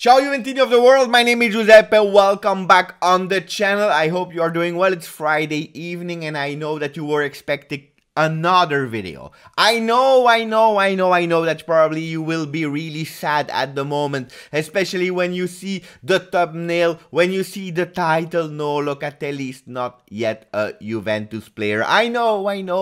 Ciao Juventini of the world, my name is Giuseppe, welcome back on the channel. I hope you are doing well. It's Friday evening and I know that you were expecting another video. I know that probably you will be really sad at the moment, especially when you see the thumbnail, when you see the title, no, Locatelli is not yet a Juventus player. I know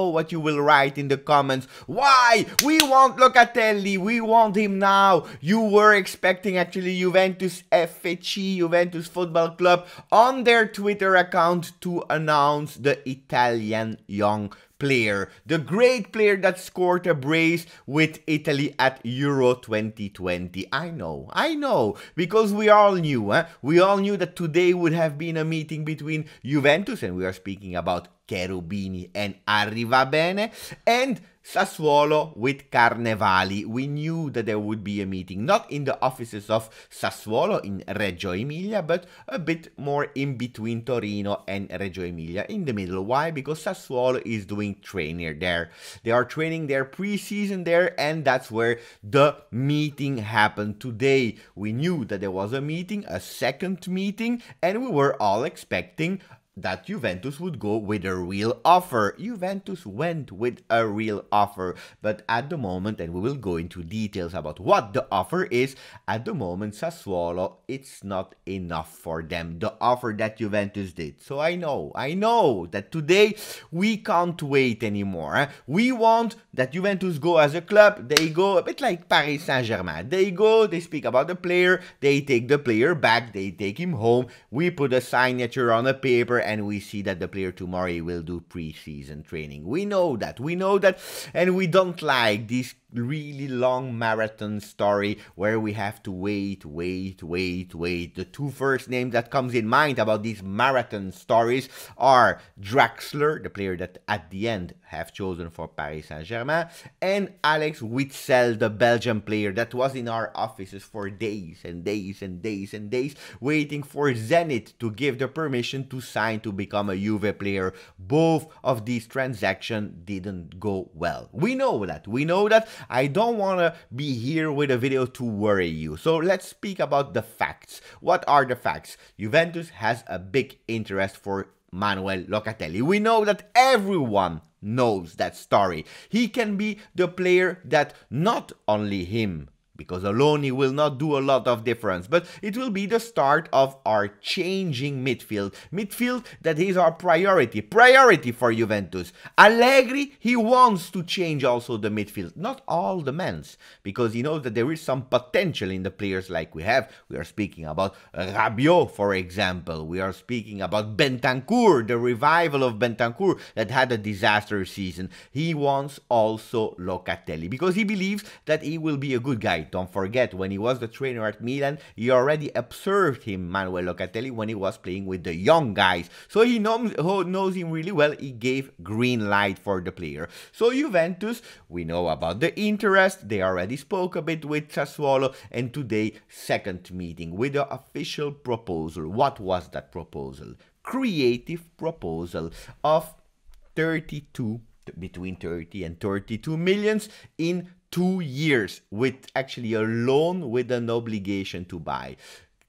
what you will write in the comments. Why? We want Locatelli, we want him now. You were expecting actually Juventus FC, Juventus Football Club, on their Twitter account to announce the Italian young player, the great player that scored a brace with Italy at Euro 2020. I know, because we all knew, we all knew that today would have been a meeting between Juventus, and we are speaking about Cherubini and Arrivabene, and Sassuolo with Carnevali. We knew that there would be a meeting, not in the offices of Sassuolo in Reggio Emilia, but a bit more in between Torino and Reggio Emilia, in the middle. Why? Because Sassuolo is doing training there. They are training their pre-season there, and that's where the meeting happened today. We knew that there was a meeting, a second meeting, and we were all expecting that Juventus would go with a real offer. Juventus went with a real offer, but at the moment, and we will go into details about what the offer is, at the moment Sassuolo, it's not enough for them, the offer that Juventus did. So I know that today we can't wait anymore. We want that Juventus go as a club, they go a bit like Paris Saint-Germain. They go, they speak about the player, they take the player back, they take him home, we put a signature on a paper, and we see that the player tomorrow will do pre-season training. We know that, and we don't like this really long marathon story where we have to wait. The two first names that comes in mind about these marathon stories are Draxler, the player that at the end have chosen for Paris Saint-Germain, and Alex Witsel, the Belgian player that was in our offices for days and days waiting for Zenit to give the permission to sign to become a Juve player. Both of these transactions didn't go well. We know that. I don't want to be here with a video to worry you. So let's speak about the facts. What are the facts? Juventus has a big interest for Manuel Locatelli. We know that everyone knows that story. He can be the player that not only him, because alone he will not do a lot of difference, but it will be the start of our changing midfield. Midfield that is our priority for Juventus. Allegri, he wants to change also the midfield, not all the men's, because he knows that there is some potential in the players like we have. We are speaking about Rabiot, for example. We are speaking about Bentancur, the revival of Bentancur that had a disaster season. He wants also Locatelli, because he believes that he will be a good guy. Don't forget, when he was the trainer at Milan, he already observed him, Manuel Locatelli, when he was playing with the young guys. So he knows him really well. He gave green light for the player. So Juventus, we know about the interest. They already spoke a bit with Sassuolo. And today, second meeting with the official proposal. What was that proposal? Creative proposal of between 30 and 32 millions in 2 years, with actually a loan with an obligation to buy.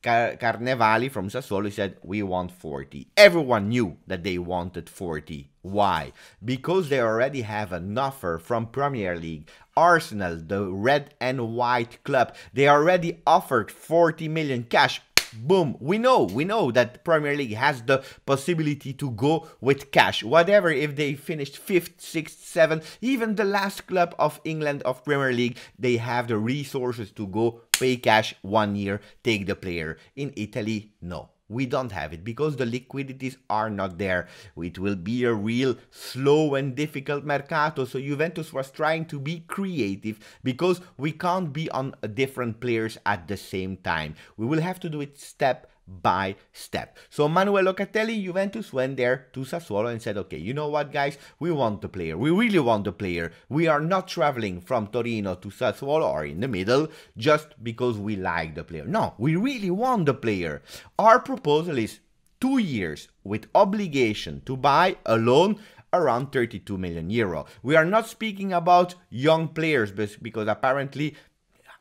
Carnevali from Sassuolo said, we want 40. Everyone knew that they wanted 40. Why? Because they already have an offer from Premier League. Arsenal, the red and white club, they already offered 40 million cash. Boom. We know that Premier League has the possibility to go with cash. Whatever, if they finished 5th, 6th, 7th, even the last club of England of Premier League, they have the resources to go pay cash 1 year, take the player. In Italy, no. We don't have it because the liquidities are not there. It will be a real slow and difficult Mercato. So Juventus was trying to be creative because we can't be on different players at the same time. We will have to do it step by step. So Manuel Locatelli, Juventus went there to Sassuolo and said, okay, you know what, guys, we want the player. We really want the player. We are not traveling from Torino to Sassuolo or in the middle just because we like the player. No, we really want the player. Our proposal is 2 years with obligation to buy a loan around 32 million euro. We are not speaking about young players because apparently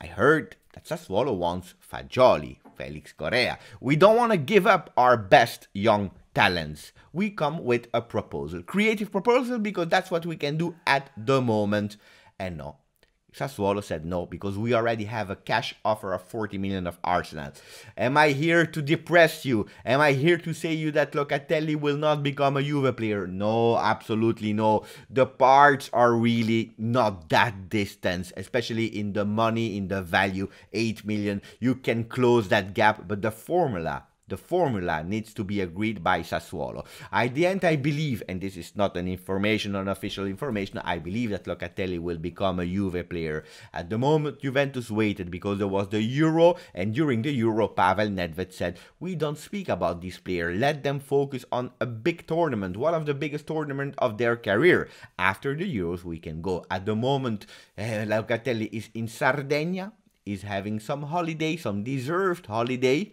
I heard At Sassuolo wants Fagioli, Felix Correa. We don't want to give up our best young talents. We come with a proposal, creative proposal, because that's what we can do at the moment. And no, Sassuolo said no, because we already have a cash offer of 40 million of Arsenal. Am I here to depress you? Am I here to say you that Locatelli will not become a Juve player? No, absolutely no. The parts are really not that distant, especially in the money, in the value, 8 million. You can close that gap, but the formula needs to be agreed by Sassuolo. At the end, I believe, and this is not an official information, I believe that Locatelli will become a Juve player. At the moment, Juventus waited because there was the Euro, and during the Euro, Pavel Nedved said, we don't speak about this player, let them focus on a big tournament, one of the biggest tournaments of their career. After the Euros, we can go. At the moment, Locatelli is in Sardinia, is having some holiday, some deserved holiday,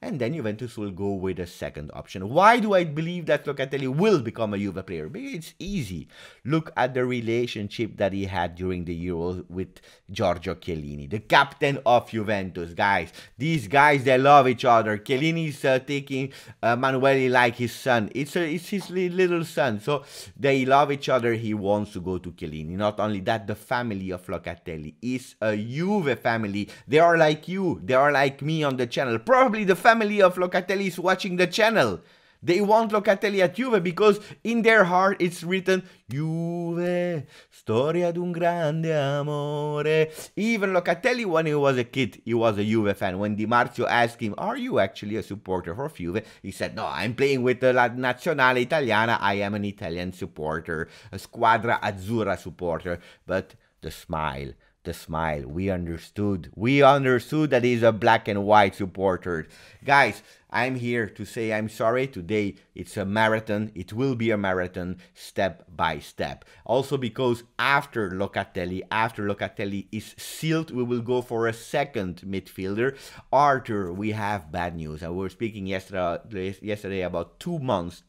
and then Juventus will go with a second option. Why do I believe that Locatelli will become a Juve player? Because it's easy. Look at the relationship that he had during the Euros with Giorgio Chiellini, the captain of Juventus. Guys, these guys, they love each other. Chiellini's taking Manuel like his son. It's his little son. So they love each other. He wants to go to Chiellini. Not only that, the family of Locatelli is a Juve family. They are like you. They are like me on the channel. Probably the family of Locatelli is watching the channel. They want Locatelli at Juve because in their heart it's written Juve, storia d'un grande amore. Even Locatelli, when he was a kid, he was a Juve fan. When Di Marzio asked him, are you actually a supporter for Juve? He said, no, I'm playing with the Nazionale Italiana. I am an Italian supporter, a Squadra Azzurra supporter. But the smile, we understood that he's a black and white supporter. Guys, I'm here to say I'm sorry. Today it's a marathon. It will be a marathon, step by step. Also because after Locatelli is sealed, we will go for a second midfielder. Arthur, we have bad news. And we were speaking yesterday about 2 months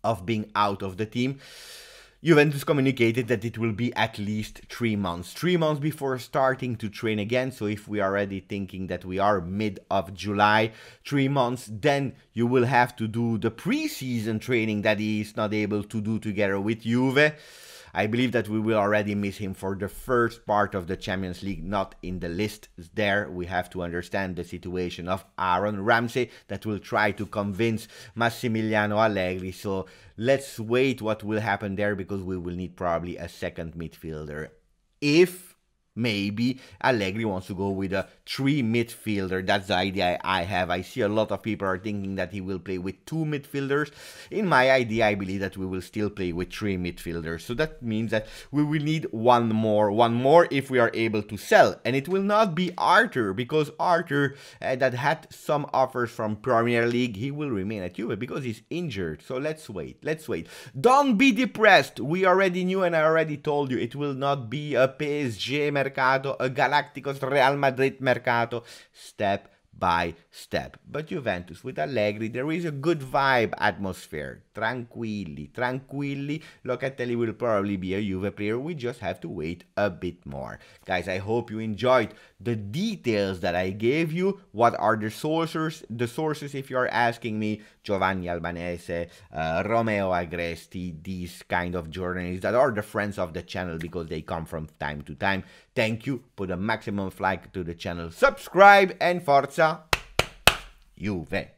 of being out of the team. Juventus communicated that it will be at least 3 months. 3 months before starting to train again. So if we are already thinking that we are mid of July, 3 months, then you will have to do the preseason training that he is not able to do together with Juve. I believe that we will already miss him for the first part of the Champions League, not in the list there. We have to understand the situation of Aaron Ramsey that will try to convince Massimiliano Allegri. So let's wait what will happen there, because we will need probably a second midfielder. If maybe Allegri wants to go with a 3 midfielder. That's the idea I have. I see a lot of people are thinking that he will play with 2 midfielders. In my idea, I believe that we will still play with 3 midfielders. So that means that we will need one more if we are able to sell. And it will not be Arthur, because Arthur that had some offers from Premier League, he will remain at Juve because he's injured. So let's wait. Don't be depressed. We already knew, and I already told you, it will not be a PSG Mercato, a Galacticos Real Madrid Mercato, step by step. But Juventus with Allegri, there is a good vibe, atmosphere. Tranquilli. Locatelli will probably be a Juve player. We just have to wait a bit more. Guys, I hope you enjoyed the details that I gave you. What are the sources? The sources, if you are asking me, Giovanni Albanese, Romeo Agresti, these kind of journalists that are the friends of the channel because they come from time to time. Thank you. Put a maximum like to the channel. Subscribe and Forza Juve.